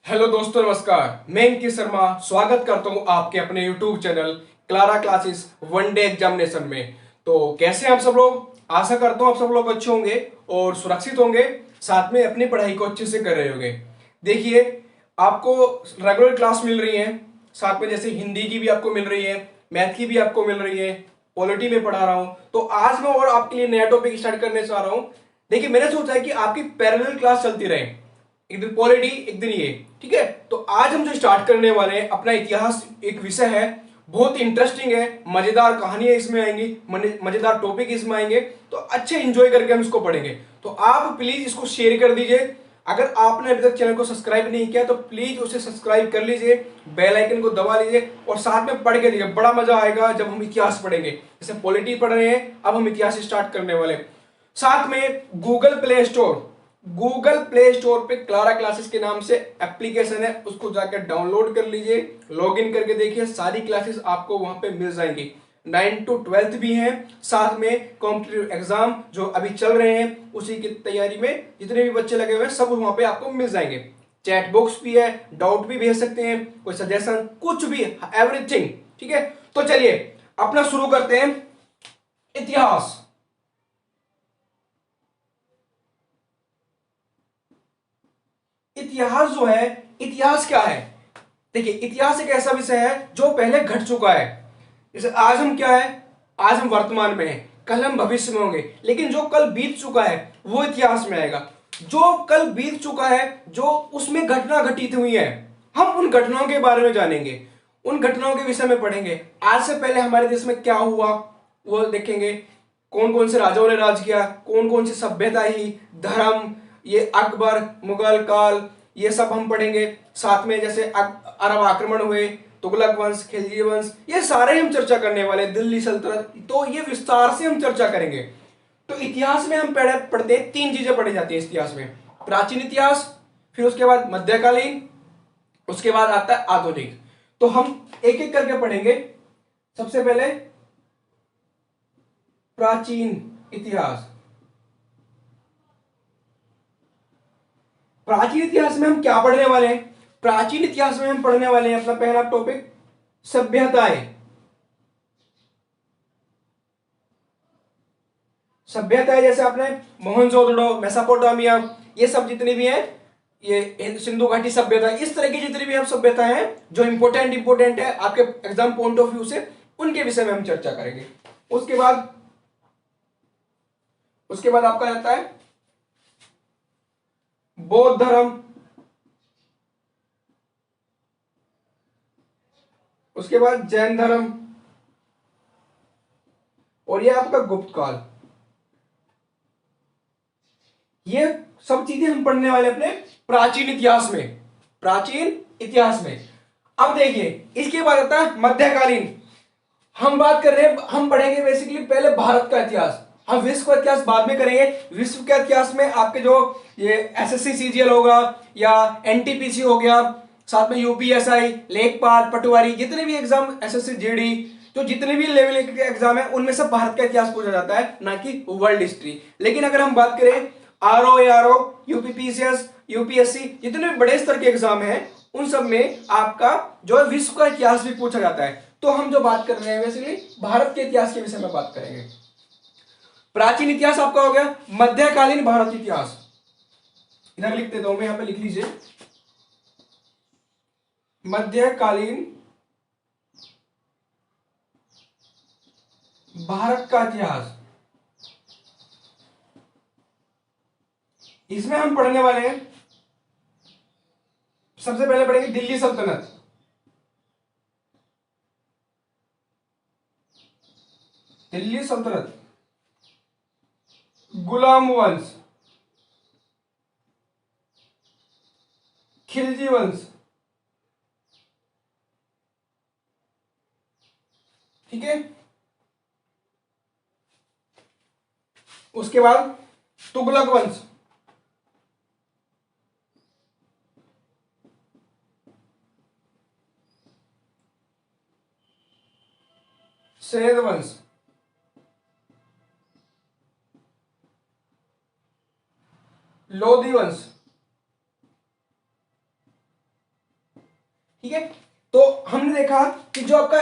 Hello दोस्तों, नमस्कार। मैं अंकित शर्मा स्वागत करता हूं आपके अपने YouTube channel Clara classes one day examination में। तो कैसे हैं आप सब लोग? आशा करता हूं आप सब लोग अच्छे होंगे और सुरक्षित होंगे, साथ में अपनी पढ़ाई को अच्छे से कर रहे होंगे। देखिए, आपको रेगुलर क्लास मिल रही है, साथ में जैसे हिंदी की भी आपको मिल रही है, मैथ की भी आपको मिल रही है, पॉलिटी में पढ़ा रहा हूं। तो आज मैं और आपके लिए नया टॉपिक स्टार्ट करने चाह रहा हूं। देखिए, मैंने सोचा है कि आपकी पैरेलल क्लास चलती रहे, एक दिन पॉलिटी एक दिन ये। ठीक है, तो आज हम जो स्टार्ट करने वाले हैं अपना इतिहास, एक विषय है, बहुत इंटरेस्टिंग है, मजेदार कहानियां इसमें आएंगी, मजेदार टॉपिक इसमें आएंगे। तो अच्छे इंजॉय करके हम इसको पढ़ेंगे। तो आप प्लीज इसको शेयर कर दीजिए। अगर आपने अभी तक चैनल को सब्सक्राइब नहीं किया तो प्लीज उसे सब्सक्राइब कर लीजिए, बेल आइकन को दबा लीजिए और साथ में पढ़ के देखिए, बड़ा मजा आएगा जब हम इतिहास पढ़ेंगे। जैसे पॉलिटी पढ़ रहे हैं, अब हम इतिहास स्टार्ट करने वाले हैं। साथ में गूगल प्ले स्टोर पे क्लारा क्लासेस के नाम से एप्लीकेशन है, उसको जाकर डाउनलोड कर लीजिए, लॉगिन करके देखिए, सारी क्लासेस आपको वहां पे मिल जाएंगी। 9 to 12 भी हैं, साथ में कॉम्पिटिटिव एग्जाम जो अभी चल रहे हैं उसी की तैयारी में जितने भी बच्चे लगे हुए हैं सब वहां पे आपको मिल जाएंगे। चैट बॉक्स भी है, डाउट भी भेज सकते हैं, कोई सजेशन कुछ भी, एवरीथिंग। ठीक है, तो चलिए अपना शुरू करते हैं। इतिहास। इतिहास जो है, इतिहास क्या है? देखिए, इतिहास एक ऐसा विषय है जो पहले घट चुका है। जैसे आज हम क्या है, आज हम वर्तमान में हैं, कल हम भविष्य में होंगे, लेकिन जो कल बीत चुका है वो इतिहास में आएगा। जो कल बीत चुका है, जो उसमें घटना घटित हुई है, हम उन घटनाओं के बारे में जानेंगे, उन घटनाओं के विषय में पढ़ेंगे। आज से पहले हमारे देश में क्या हुआ वो देखेंगे, कौन कौन से राजाओं ने राज किया, कौन कौन सी सभ्यता ही, धर्म, ये अकबर, मुगल काल, ये सब हम पढ़ेंगे। साथ में जैसे अरब आक्रमण हुए, तुगलक वंश, खिलजी वंश, ये सारे हम चर्चा करने वाले हैं, दिल्ली सल्तनत, तो ये विस्तार से हम चर्चा करेंगे। तो इतिहास में हम पढ़ते हैं, तीन चीजें पढ़ी जाती है इतिहास में। प्राचीन इतिहास, फिर उसके बाद मध्यकालीन, उसके बाद आता है आधुनिक। तो हम एक एक करके पढ़ेंगे। सबसे पहले प्राचीन इतिहास। प्राचीन इतिहास में हम क्या पढ़ने वाले हैं? प्राचीन इतिहास में हम पढ़ने वाले हैं अपना पहला टॉपिक, सभ्यताएं। सभ्यताएं जैसे आपने मोहनजोदड़ो, मेसोपोटामिया, ये सब जितनी भी हैं, ये सिंधु घाटी सभ्यता, इस तरह की जितनी भी हम सभ्यताएं हैं जो इंपोर्टेंट है आपके एग्जाम पॉइंट ऑफ व्यू से, उनके विषय में हम चर्चा करेंगे। उसके बाद आपका आता है बौद्ध धर्म, उसके बाद जैन धर्म, और ये आपका गुप्त काल। ये सब चीजें हम पढ़ने वाले अपने प्राचीन इतिहास में, प्राचीन इतिहास में। अब देखिए, इसके बाद आता है मध्यकालीन। हम बात कर रहे हैं, हम पढ़ेंगे बेसिकली पहले भारत का इतिहास, हम विश्व का इतिहास बाद में करेंगे। विश्व के इतिहास में आपके जो ये एसएससी सीजीएल होगा या एनटीपीसी हो गया, साथ में यूपीएसआई, लेखपाल, पटवारी, जितने भी एग्जाम, एसएससी जीडी, जो जितने भी लेवल के एग्जाम है उनमें से भारत का इतिहास पूछा जाता है, ना कि वर्ल्ड हिस्ट्री। लेकिन अगर हम बात करें आरओ, यूपीपीसीएस, यूपीएससी, जितने भी बड़े स्तर के एग्जाम हैं उन सब में आपका जो है विश्व का इतिहास भी पूछा जाता है। तो हम जो बात कर रहे हैं बेसिकली भारत के इतिहास के विषय में बात करेंगे। प्राचीन इतिहास आपका हो गया, मध्यकालीन भारत इतिहास इधर लिख देता हूं मैं, यहां पे लिख लीजिए, मध्यकालीन भारत का इतिहास। इसमें हम पढ़ने वाले हैं, सबसे पहले पढ़ेंगे दिल्ली सल्तनत। दिल्ली सल्तनत, गुलाम वंश, खिलजी वंश। ठीक है, उसके बाद तुगलक वंश, सैद वंश, लोधी वंश, ठीक है। तो हमने देखा कि जो आपका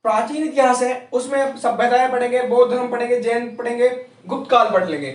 प्राचीन इतिहास है उसमें सभ्यताएं पढ़ेंगे, बौद्ध धर्म पढ़ेंगे, जैन पढ़ेंगे, गुप्त काल पढ़ लेंगे।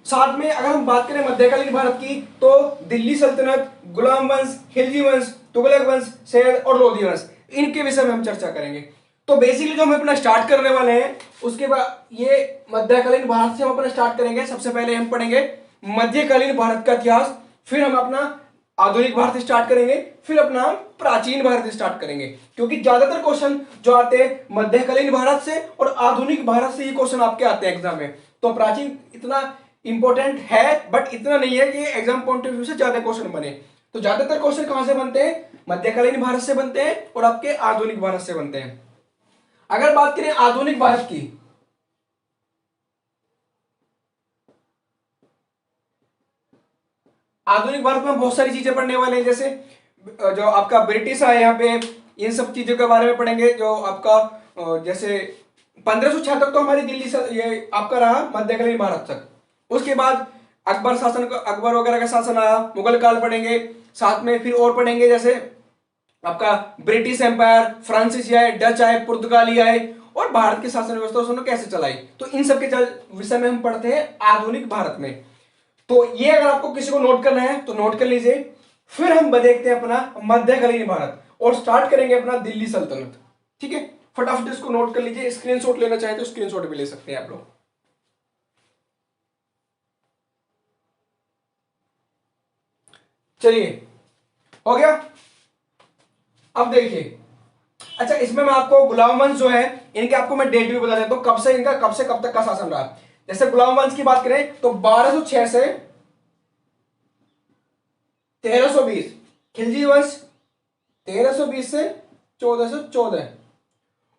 साथ में अगर हम बात करें मध्यकालीन भारत की तो दिल्ली सल्तनत, गुलाम वंश, खिलजी वंश, तुगलक वंश, सैयद और लोधी वंश, इनके विषय में हम चर्चा करेंगे। तो बेसिकली जो हम अपना स्टार्ट करने वाले हैं उसके बाद ये मध्यकालीन भारत से हम अपना स्टार्ट करेंगे। सबसे पहले हम पढ़ेंगे मध्यकालीन भारत का इतिहास, फिर हम अपना आधुनिक भारत स्टार्ट करेंगे, फिर अपना प्राचीन भारत स्टार्ट करेंगे। क्योंकि ज्यादातर क्वेश्चन जो आते हैं मध्यकालीन भारत से और आधुनिक भारत से ये क्वेश्चन आपके आते हैं एग्जाम में। तो प्राचीन इतना इंपॉर्टेंट है बट इतना नहीं है कि एग्जाम पॉइंट ऑफ व्यू से ज्यादा क्वेश्चन बने। तो ज्यादातर क्वेश्चन कहां से बनते हैं? मध्यकालीन भारत से बनते हैं और आपके आधुनिक भारत से बनते हैं। अगर बात करें आधुनिक भारत की, आधुनिक भारत में बहुत सारी चीजें पढ़ने वाले हैं, जैसे जो आपका ब्रिटिश आया यहाँ पे, इन सब चीजों के बारे में पढ़ेंगे। जो आपका जैसे 1506 तक तो हमारी दिल्ली से ये आपका रहा मध्यकालीन भारत तक। उसके बाद अकबर शासन, अकबर वगैरह का शासन आया, मुगल काल पढ़ेंगे। साथ में फिर और पढ़ेंगे जैसे आपका ब्रिटिश एम्पायर, फ्रांसीसी आए, डच आए, पुर्तगाली आए और भारत की शासन व्यवस्था उसने कैसे चलाई। तो इन सब के विषय में हम पढ़ते हैं आधुनिक भारत में। तो ये अगर आपको किसी को नोट करना है तो नोट कर लीजिए। फिर हम देखते हैं अपना मध्यकालीन भारत और स्टार्ट करेंगे अपना दिल्ली सल्तनत। ठीक है, फटाफट इसको नोट कर लीजिए। स्क्रीनशॉट लेना चाहे तो स्क्रीनशॉट भी ले सकते हैं आप लोग। चलिए, हो गया। अब देखिए, अच्छा इसमें मैं आपको गुलाम वंश जो है इनके आपको मैं डेट भी बता देता हूं, कब से इनका कब से कब तक का शासन रहा। जैसे गुलाम वंश की बात करें तो 1206 से 1320, खिलजी वंश 1320 से 1414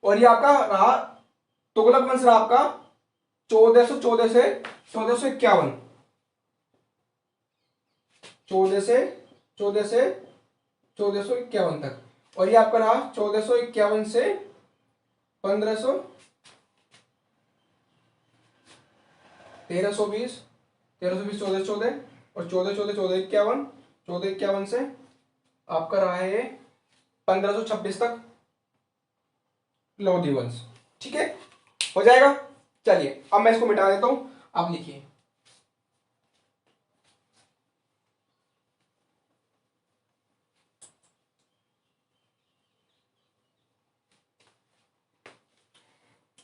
और ये आपका रहा तुगलक वंश रहा आपका 1414 से 1451, 14 से 1451 तक। और ये आपका रहा 1451 से 1500, 1320, 1414 और 1451, 1451 से आपका रहा है 1526 तक लोधी वंश। ठीक है, हो जाएगा। चलिए अब मैं इसको मिटा देता हूं, आप लिखिए।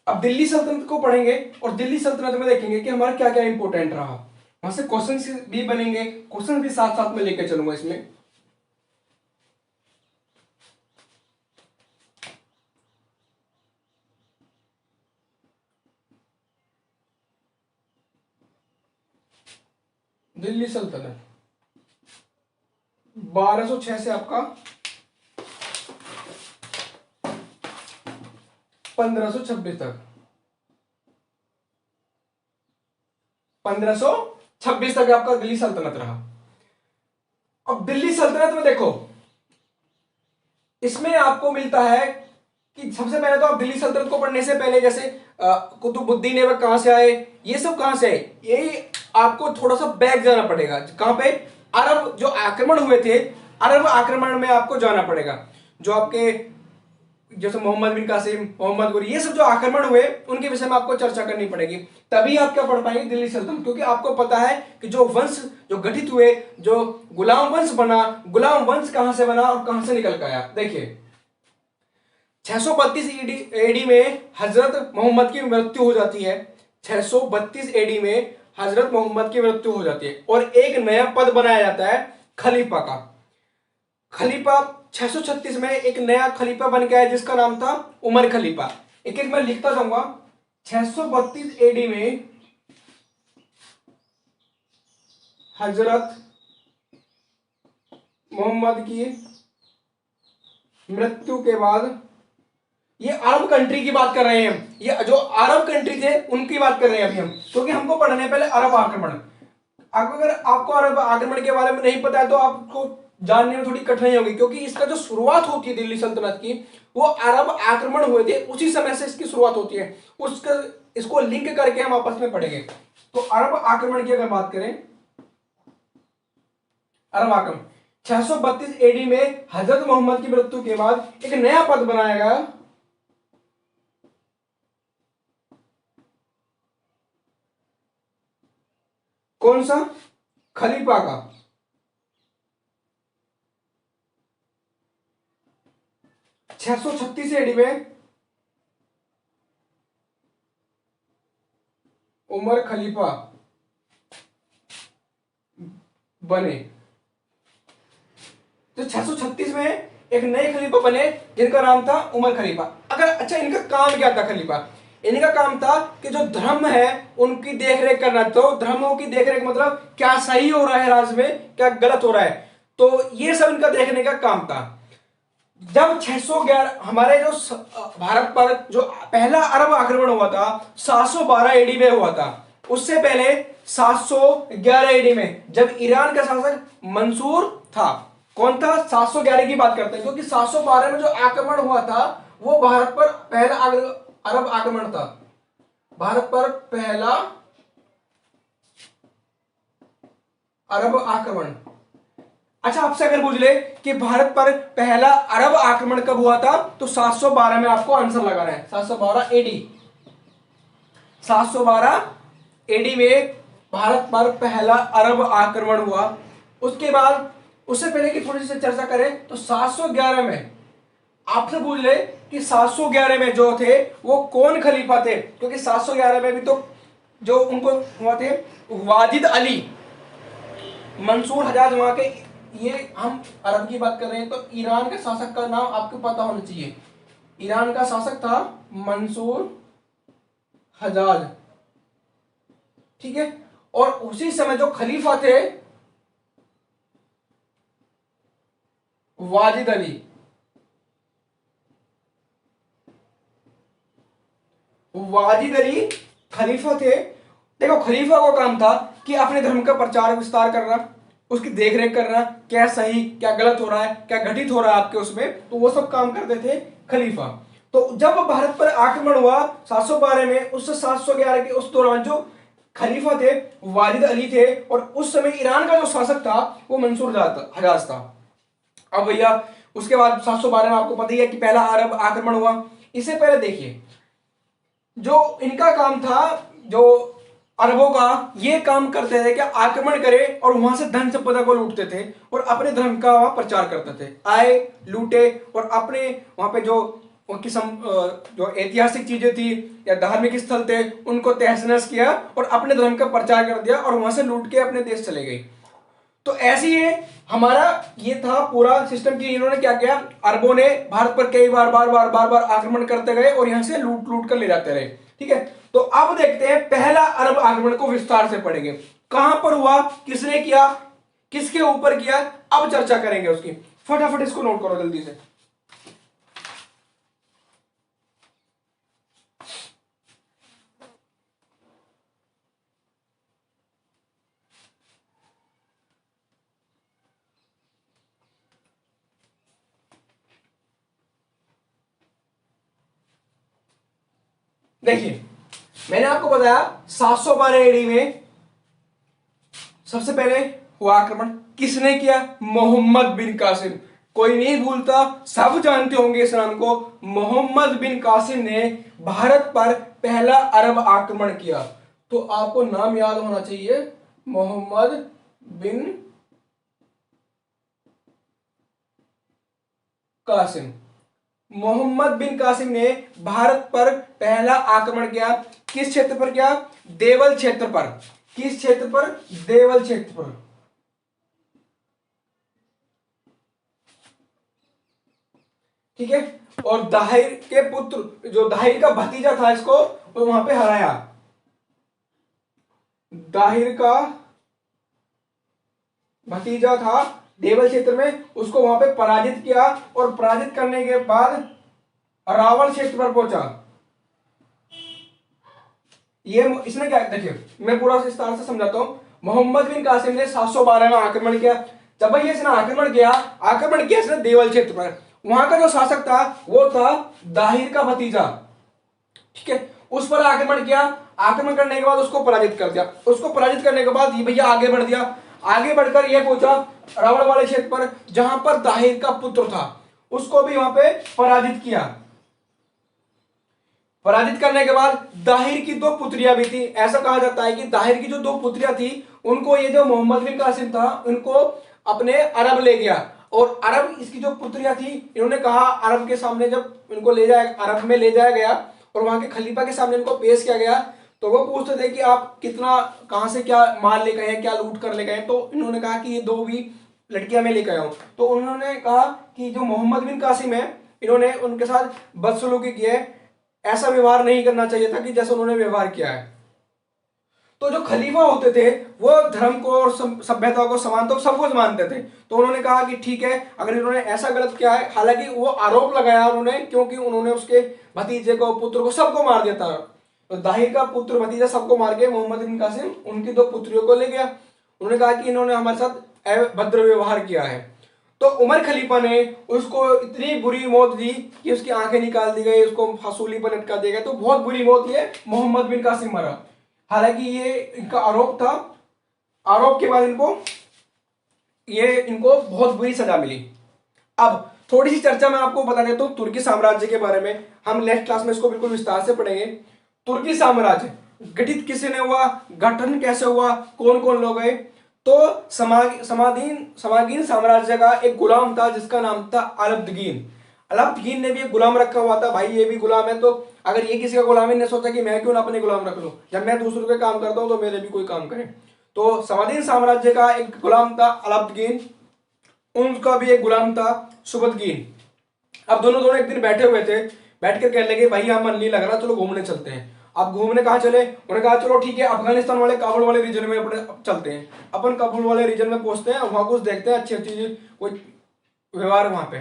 अब दिल्ली सल्तनत को पढ़ेंगे और दिल्ली सल्तनत में देखेंगे कि हमारा क्या क्या इंपॉर्टेंट रहा। वहां से क्वेश्चन भी बनेंगे, क्वेश्चन भी साथ साथ में लेकर चलूंगा इसमें। दिल्ली सल्तनत 1206 से आपका 1526 तक, 1526 तक आपका दिल्ली सल्तनत रहा। अब दिल्ली सल्तनत में देखो, इसमें आपको मिलता है कि सबसे पहले तो आप दिल्ली सल्तनत को पढ़ने से पहले जैसे कुतुबुद्दीन ऐबक कहां से आए, ये सब कहां से आए, ये आपको थोड़ा सा बैक जाना पड़ेगा। कहां पे? अरब जो आक्रमण हुए थे, अरब आक्रमण में आपको जाना पड़ेगा। जो आपके जैसे मोहम्मद बिन कासिम, मोहम्मद गुरी, ये सब जो आक्रमण हुए उनके विषय में आपको चर्चा करनी पड़ेगी, तभी आप क्या पढ़ पाएंगे दिल्ली सल्तनत। क्योंकि आपको पता है कि जो वंश जो गठित हुए, जो गुलाम वंश बना, गुलाम वंश कहां से बना और कहां से निकल के आया। देखिए 632 एडी में हजरत मोहम्मद की मृत्यु हो जाती है। 632 एडी में हजरत मोहम्मद की मृत्यु हो जाती है और एक नया पद बनाया जाता है खलीफा का। खलीफा 636 में एक नया खलीफा बन गया है जिसका नाम था उमर खलीफा। एक एक मैं लिखता जाऊंगा। 632 एडी में हजरत मोहम्मद की मृत्यु के बाद, ये अरब कंट्री की बात कर रहे हैं हम, ये जो अरब कंट्री थे उनकी बात कर रहे हैं अभी हम, क्योंकि हमको पढ़ना है पहले अरब आक्रमण। अगर आपको अरब आक्रमण के बारे में नहीं पता है तो आपको जानने में थोड़ी कठिनाई होगी, क्योंकि इसका जो शुरुआत होती है दिल्ली सल्तनत की, वो अरब आक्रमण हुए थे उसी समय से इसकी शुरुआत होती है। उसका इसको लिंक करके हम आपस में पढ़ेंगे। तो अरब आक्रमण की अगर बात करें, अरब आक्रमण 632 एडी में हजरत मोहम्मद की मृत्यु के बाद एक नया पद बनाया गया, कौन सा? खलीफा का। 636 एडी में उमर खलीफा बने। तो 636 में एक नए खलीफा बने जिनका नाम था उमर खलीफा। अगर अच्छा, इनका काम क्या था? खलीफा इनका काम था कि जो धर्म है उनकी देखरेख करना। तो धर्मों की देखरेख मतलब क्या सही हो रहा है राज्य में, क्या गलत हो रहा है, तो ये सब इनका देखने का काम था। जब 611 हमारे जो भारत पर जो पहला अरब आक्रमण हुआ था 712 एडी में हुआ था। उससे पहले 711 एडी में जब ईरान का शासक मंसूर था। कौन था? 711 की बात करते हैं, क्योंकि 712 में जो आक्रमण हुआ था वो भारत पर पहला अरब आक्रमण था। भारत पर पहला अरब आक्रमण। अच्छा, आपसे अगर पूछ ले कि भारत पर पहला अरब आक्रमण कब हुआ था, तो 712 में आपको आंसर लगाना है। 712 एडी। 712 एडी में भारत पर पहला अरब आक्रमण हुआ। उसके बाद उससे पहले की थोड़ी सी चर्चा करें तो 711 में आपसे पूछ ले कि 711 में जो थे वो कौन खलीफा थे, क्योंकि 711 में भी तो जो उनको हुआ थे वाजिद अली, मंसूर हजाज वहां के। ये हम अरब की बात कर रहे हैं तो ईरान के शासक का नाम आपको पता होना चाहिए। ईरान का शासक था मंसूर हजाज, ठीक है। और उसी समय जो खलीफा थे वाजिद अली। वाजिद अली खलीफा थे। देखो, खलीफा का काम था कि अपने धर्म का प्रचार विस्तार करना, उसकी देखरेख करना, क्या सही क्या गलत हो रहा है, क्या घटित हो रहा है आपके उसमें, तो वो सब काम करते थे खलीफा। तो जब भारत पर आक्रमण हुआ 712 में, उससे 711 के उस दौरान जो खलीफा थे वाजिद अली थे, और उस समय ईरान का जो शासक था वो मंसूर हजाज था। अब भैया उसके बाद 712 में आपको पता ही है कि पहला अरब आक्रमण हुआ। इससे पहले देखिए जो इनका काम था, जो अरबों का ये काम करते थे कि आक्रमण करे और वहां से धन संपदा को लूटते थे और अपने धर्म का वहां प्रचार करते थे। आए, लूटे और अपने वहां पे जो उनकी जो ऐतिहासिक चीजें थी या धार्मिक स्थल थे उनको तहस नहस किया और अपने धर्म का प्रचार कर दिया और वहां से लूट के अपने देश चले गए। तो ऐसी ही हमारा ये था पूरा सिस्टम कि इन्होंने क्या किया, अरबों ने भारत पर कई बार बार आक्रमण करते गए और यहां से लूट लूट कर ले जाते रहे, ठीक है। तो अब देखते हैं पहला अरब आक्रमण को विस्तार से पढ़ेंगे। कहां पर हुआ, किसने किया, किसके ऊपर किया, अब चर्चा करेंगे उसकी। फटाफट इसको नोट करो जल्दी से। देखिए, मैंने आपको बताया 712 एडी में सबसे पहले हुआ आक्रमण। किसने किया? मोहम्मद बिन कासिम। कोई नहीं भूलता, सब जानते होंगे इस नाम को। मोहम्मद बिन कासिम ने भारत पर पहला अरब आक्रमण किया। तो आपको नाम याद होना चाहिए, मोहम्मद बिन कासिम। मोहम्मद बिन कासिम ने भारत पर पहला आक्रमण किया। किस क्षेत्र पर किया? देवल क्षेत्र पर। किस क्षेत्र पर? देवल क्षेत्र पर। ठीक है। और दाहिर के पुत्र, जो दाहिर का भतीजा था, इसको वो वहां पे हराया। दाहिर का भतीजा था देवल क्षेत्र में, उसको वहां पे पराजित किया और पराजित करने के बाद रावल क्षेत्र पर पहुंचा। ये इसने क्या, देखिए मैं पूरा विस्तार से समझाता हूं। मोहम्मद बिन कासिम ने 712 में आक्रमण किया। जब भाई इसने आक्रमण किया इसने देवल क्षेत्र पर। वहां का जो शासक था वो था दाहिर का भतीजा, ठीक है। उस पर आक्रमण किया। आक्रमण करने के बाद उसको पराजित कर दिया। उसको पराजित करने के बाद ये भैया आगे बढ़ दिया। आगे बढ़कर यह पहुंचा रावण वाले क्षेत्र पर, जहां पर दाहिर का पुत्र था, उसको भी वहां पे पराजित किया। पराजित करने के बाद दाहिर की दो पुत्रियां भी थी। ऐसा कहा जाता है कि दाहिर की जो दो पुत्रियां थी, उनको ये जो मोहम्मद बिन कासिम था, उनको अपने अरब ले गया। और अरब, इसकी जो पुत्रियां थी, इन्होंने कहा अरब के सामने, जब इनको ले जाया, अरब में ले जाया गया और वहां के खलीफा के सामने इनको पेश किया गया, तो वो पूछते थे कि आप कितना, कहां से क्या माल लेकर आए, क्या लूट कर लेकर आए। तो इन्होंने कहा कि ये दो भी लड़कियां मैं लेकर आया हूं। तो उन्होंने कहा कि जो मोहम्मद बिन कासिम है, इन्होंने उनके साथ बदसलूकी की है, ऐसा व्यवहार नहीं करना चाहिए था कि जैसा उन्होंने व्यवहार किया है। तो जो खलीफा होते थे, वो धर्म को और सभ्यता को, समानता को, सब कुछ मानते थे। तो उन्होंने कहा कि ठीक है, अगर इन्होंने ऐसा गलत किया है, हालांकि वो आरोप लगाया उन्होंने, क्योंकि उन्होंने उसके भतीजे को, पुत्र को, सबको मार दिया था। तो दाहिर का पुत्र, भतीजा, सबको मार के मोहम्मद बिन कासिम उनकी दो पुत्रियों को ले गया। उन्होंने कहा कि इन्होंने हमारे साथ अभद्र व्यवहार किया है। तो उमर खलीफा ने उसको इतनी बुरी मौत दी कि उसकी आंखें निकाल दी गई, उसको फांसूली पर लटका दिया गया। तो बहुत बुरी मौत ये मोहम्मद बिन कासिम मरा। हालांकि ये इनका आरोप था, आरोप के बाद इनको बहुत बुरी सजा मिली। अब थोड़ी सी चर्चा मैं आपको बता देता हूं तुर्की साम्राज्य के बारे में। हम नेक्स्ट क्लास में इसको बिल्कुल विस्तार से पढ़ेंगे। तुर्की साम्राज्य गठित किसने हुआ, गठन कैसे हुआ, कौन कौन लोग गए। तो समागीन साम्राज्य का एक गुलाम था जिसका नाम था अलब्दगीन। अलब्दगीन ने भी एक गुलाम रखा हुआ था। भाई ये भी गुलाम है, तो अगर ये किसी का गुलाम ही नहीं, सोचा कि मैं क्यों ना अपने गुलाम रख लूं, जब मैं दूसरों के काम करता हूं तो मेरे भी कोई काम करे। तो समागीन साम्राज्य का एक गुलाम था अलब्दगीन, उनका भी एक गुलाम था सुबदगीन। अब दोनों एक दिन बैठे हुए थे, बैठ कर कहने लगे भाई यहाँ मन नहीं लग रहा, चलो घूमने चलते हैं। अब घूमने कहाँ चले, उन्होंने कहा चलो ठीक है, अफगानिस्तान वाले काबुल वाले रीजन में अपने चलते हैं। अपन काबुल वाले रीजन में पहुंचते हैं और वहां कुछ देखते हैं, अच्छी अच्छी कोई व्यवहार वहां पे।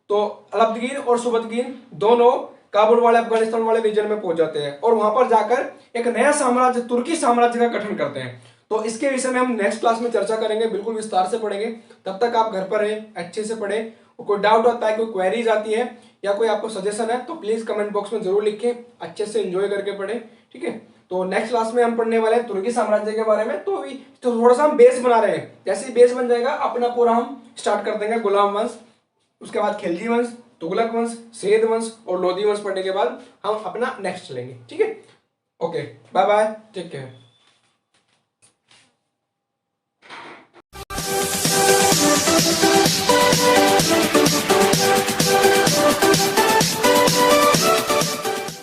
तो अलब्दगीन और सुबदगीन दोनों काबुल वाले, अफगानिस्तान वाले रीजन में पहुंच जाते हैं और वहां पर जाकर एक नया साम्राज्य, तुर्की साम्राज्य का गठन करते हैं। तो इसके विषय में हम नेक्स्ट क्लास में चर्चा करेंगे, बिल्कुल विस्तार से पढ़ेंगे। तब तक आप घर पर रहें, अच्छे से पढ़ें। कोई डाउट आता है, कोई क्वेरीज आती है या कोई आपको सजेशन है, तो प्लीज कमेंट बॉक्स में जरूर लिखें, अच्छे से एंजॉय करके पढ़ें, ठीक है। तो नेक्स्ट क्लास में हम पढ़ने वाले हैं तुर्की साम्राज्य के बारे में। तो थोड़ा सा हम बेस बना रहे हैं, जैसे ही बेस बन जाएगा अपना पूरा हम स्टार्ट कर देंगे गुलाम वंश, उसके बाद खिलजी वंश, तुगलक वंश, सेद वंश और लोधी वंश पढ़ने के बाद हम अपना नेक्स्ट चलेंगे, ठीक है। Okay, bye bye, take care.